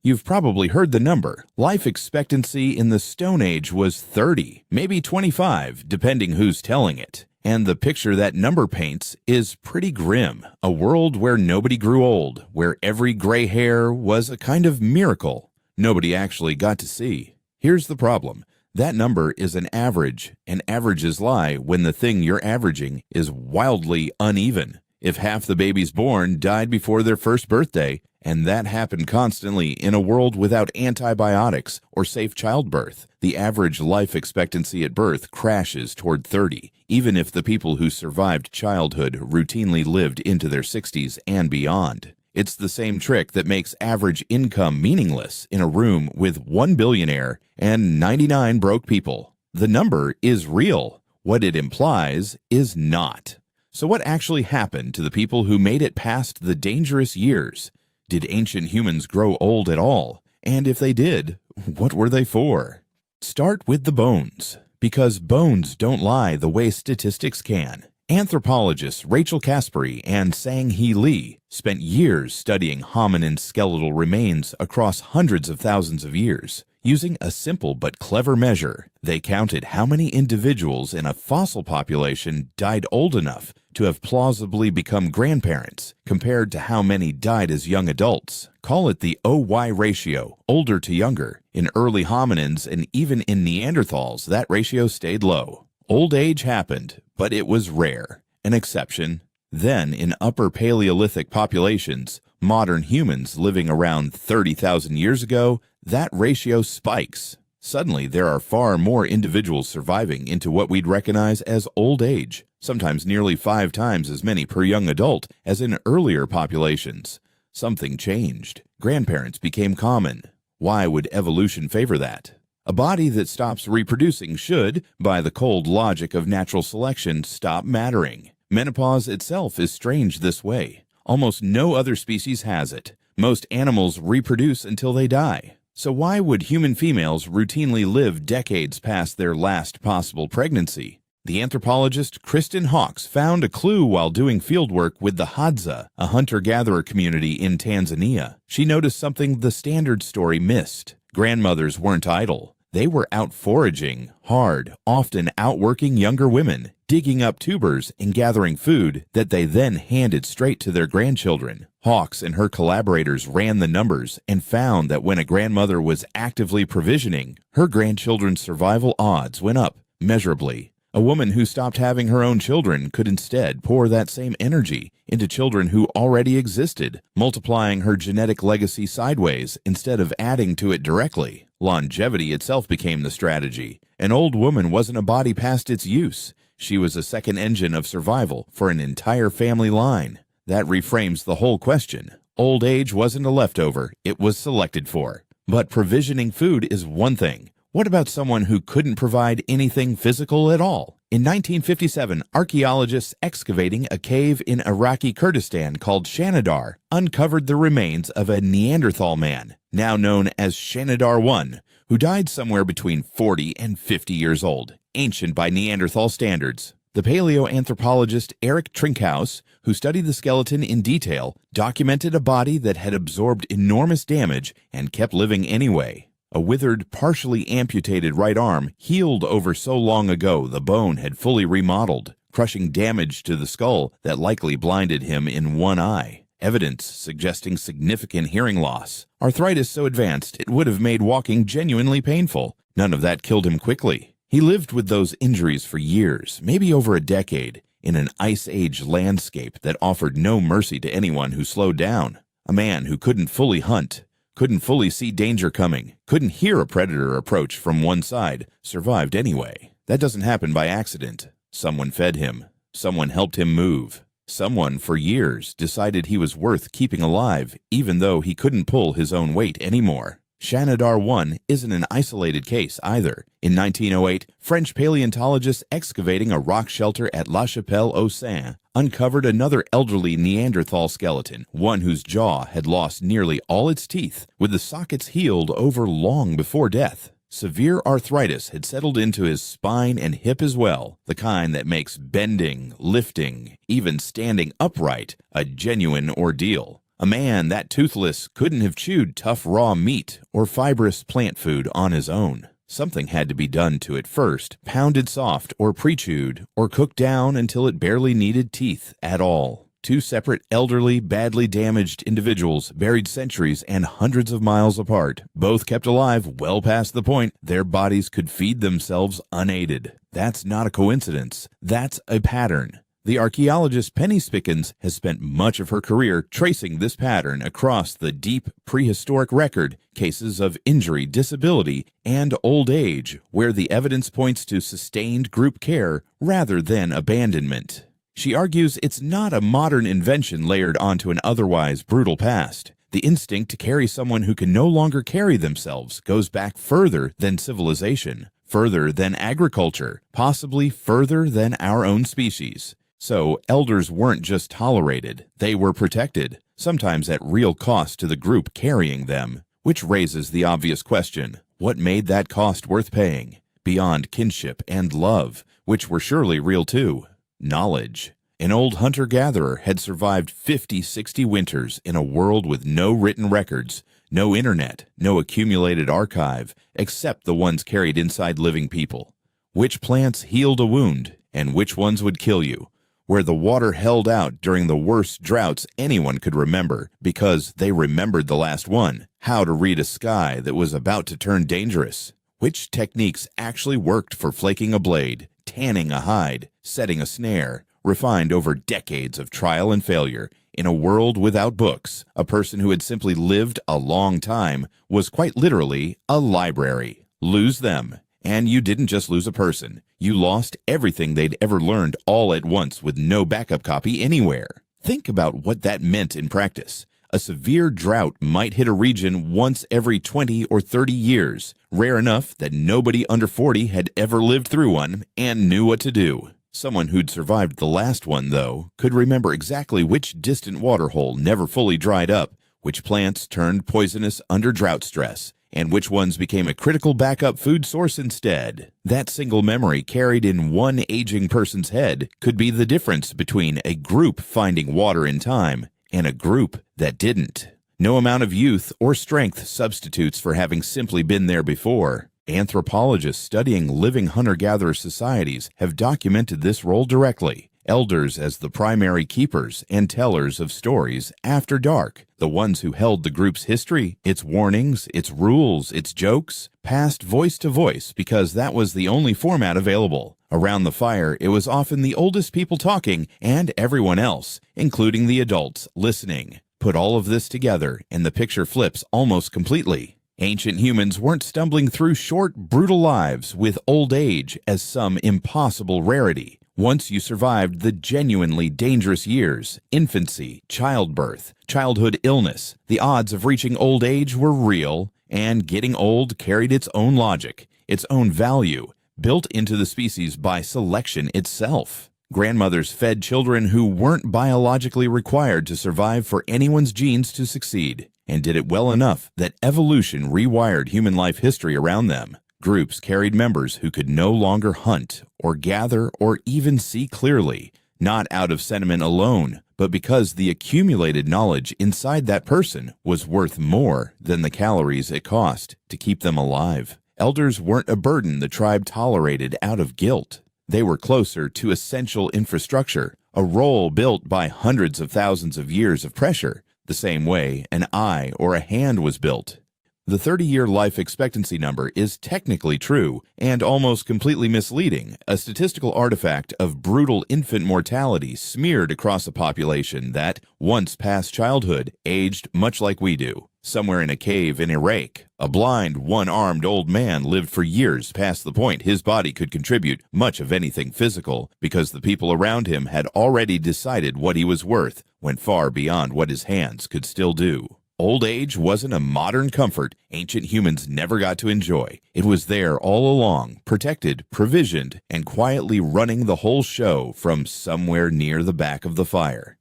You've probably heard the number. Life expectancy in the Stone Age was 30, maybe 25, depending who's telling it. And the picture that number paints is pretty grim. A world where nobody grew old, where every gray hair was a kind of miracle nobody actually got to see. Here's the problem. That number is an average, and averages lie when the thing you're averaging is wildly uneven. If half the babies born died before their first birthday, and that happened constantly in a world without antibiotics or safe childbirth, the average life expectancy at birth crashes toward 30, even if the people who survived childhood routinely lived into their 60s and beyond. It's the same trick that makes average income meaningless in a room with 1 billionaire and 99 broke people. The number is real. What it implies is not. So what actually happened to the people who made it past the dangerous years? Did ancient humans grow old at all? And if they did, what were they for? Start with the bones, because bones don't lie the way statistics can. Anthropologists Rachel Caspary and Sang-Hee Lee spent years studying hominin skeletal remains across hundreds of thousands of years. Using a simple but clever measure, they counted how many individuals in a fossil population died old enough to have plausibly become grandparents, compared to how many died as young adults. Call it the OY ratio, older to younger. In early hominins and even in Neanderthals, that ratio stayed low. Old age happened, but it was rare, an exception. Then, in Upper Paleolithic populations, modern humans living around 30,000 years ago, that ratio spikes. Suddenly, there are far more individuals surviving into what we'd recognize as old age, sometimes nearly 5 times as many per young adult as in earlier populations. Something changed. Grandparents became common. Why would evolution favor that? A body that stops reproducing should, by the cold logic of natural selection, stop mattering. Menopause itself is strange this way. Almost no other species has it. Most animals reproduce until they die. So why would human females routinely live decades past their last possible pregnancy? The anthropologist Kristen Hawkes found a clue while doing fieldwork with the Hadza, a hunter-gatherer community in Tanzania. She noticed something the standard story missed. Grandmothers weren't idle. They were out foraging, hard, often outworking younger women, digging up tubers and gathering food that they then handed straight to their grandchildren. Hawkes and her collaborators ran the numbers and found that when a grandmother was actively provisioning, her grandchildren's survival odds went up measurably. A woman who stopped having her own children could instead pour that same energy into children who already existed, multiplying her genetic legacy sideways instead of adding to it directly. Longevity itself became the strategy. An old woman wasn't a body past its use. She was a second engine of survival for an entire family line. That reframes the whole question. Old age wasn't a leftover, it was selected for. But provisioning food is one thing. What about someone who couldn't provide anything physical at all? In 1957, archaeologists excavating a cave in Iraqi Kurdistan called Shanidar uncovered the remains of a Neanderthal man, now known as Shanidar I, who died somewhere between 40 and 50 years old, ancient by Neanderthal standards. The paleoanthropologist Eric Trinkhaus, who studied the skeleton in detail, documented a body that had absorbed enormous damage and kept living anyway. A withered, partially amputated right arm healed over so long ago the bone had fully remodeled, crushing damage to the skull that likely blinded him in one eye. Evidence suggesting significant hearing loss. Arthritis so advanced it would have made walking genuinely painful. None of that killed him quickly. He lived with those injuries for years, maybe over a decade, in an Ice Age landscape that offered no mercy to anyone who slowed down. A man who couldn't fully hunt, couldn't fully see danger coming, couldn't hear a predator approach from one side, survived anyway. That doesn't happen by accident. Someone fed him. Someone helped him move. Someone, for years, decided he was worth keeping alive, even though he couldn't pull his own weight anymore. Shanidar I isn't an isolated case either. In 1908, French paleontologists excavating a rock shelter at La Chapelle-aux-Saints uncovered another elderly Neanderthal skeleton, one whose jaw had lost nearly all its teeth, with the sockets healed over long before death. Severe arthritis had settled into his spine and hip as well, the kind that makes bending, lifting, even standing upright a genuine ordeal. A man that toothless couldn't have chewed tough raw meat or fibrous plant food on his own. Something had to be done to it first, pounded soft or pre-chewed, or cooked down until it barely needed teeth at all. Two separate elderly, badly damaged individuals buried centuries and hundreds of miles apart, both kept alive well past the point their bodies could feed themselves unaided. That's not a coincidence. That's a pattern. The archaeologist Penny Spickens has spent much of her career tracing this pattern across the deep prehistoric record, cases of injury, disability, and old age, where the evidence points to sustained group care rather than abandonment. She argues it's not a modern invention layered onto an otherwise brutal past. The instinct to carry someone who can no longer carry themselves goes back further than civilization, further than agriculture, possibly further than our own species. So, elders weren't just tolerated, they were protected, sometimes at real cost to the group carrying them. Which raises the obvious question, what made that cost worth paying? Beyond kinship and love, which were surely real too. Knowledge. An old hunter-gatherer had survived 50-60 winters in a world with no written records, no internet, no accumulated archive, except the ones carried inside living people. Which plants healed a wound, and which ones would kill you? Where the water held out during the worst droughts anyone could remember because they remembered the last one, how to read a sky that was about to turn dangerous. Which techniques actually worked for flaking a blade, tanning a hide, setting a snare, refined over decades of trial and failure. In a world without books, a person who had simply lived a long time was quite literally a library. Lose them, and you didn't just lose a person. You lost everything they'd ever learned all at once with no backup copy anywhere. Think about what that meant in practice. A severe drought might hit a region once every 20 or 30 years, rare enough that nobody under 40 had ever lived through one and knew what to do. Someone who'd survived the last one, though, could remember exactly which distant waterhole never fully dried up, which plants turned poisonous under drought stress, and which ones became a critical backup food source instead. That single memory carried in one aging person's head could be the difference between a group finding water in time and a group that didn't. No amount of youth or strength substitutes for having simply been there before. Anthropologists studying living hunter-gatherer societies have documented this role directly. Elders as the primary keepers and tellers of stories after dark, the ones who held the group's history, its warnings, its rules, its jokes, passed voice to voice because that was the only format available. Around the fire, it was often the oldest people talking and everyone else, including the adults, listening. Put all of this together and the picture flips almost completely. Ancient humans weren't stumbling through short, brutal lives with old age as some impossible rarity. Once you survived the genuinely dangerous years, infancy, childbirth, childhood illness, the odds of reaching old age were real, and getting old carried its own logic, its own value, built into the species by selection itself. Grandmothers fed children who weren't biologically required to survive for anyone's genes to succeed, and did it well enough that evolution rewired human life history around them. Groups carried members who could no longer hunt or gather or even see clearly, not out of sentiment alone, but because the accumulated knowledge inside that person was worth more than the calories it cost to keep them alive. Elders weren't a burden the tribe tolerated out of guilt. They were closer to essential infrastructure, a role built by hundreds of thousands of years of pressure, the same way an eye or a hand was built. The 30-year life expectancy number is technically true and almost completely misleading, a statistical artifact of brutal infant mortality smeared across a population that, once past childhood, aged much like we do. Somewhere in a cave in Iraq, a blind, one-armed old man lived for years past the point his body could contribute much of anything physical because the people around him had already decided what he was worth, went far beyond what his hands could still do. Old age wasn't a modern comfort ancient humans never got to enjoy. It was there all along, protected, provisioned, and quietly running the whole show from somewhere near the back of the fire.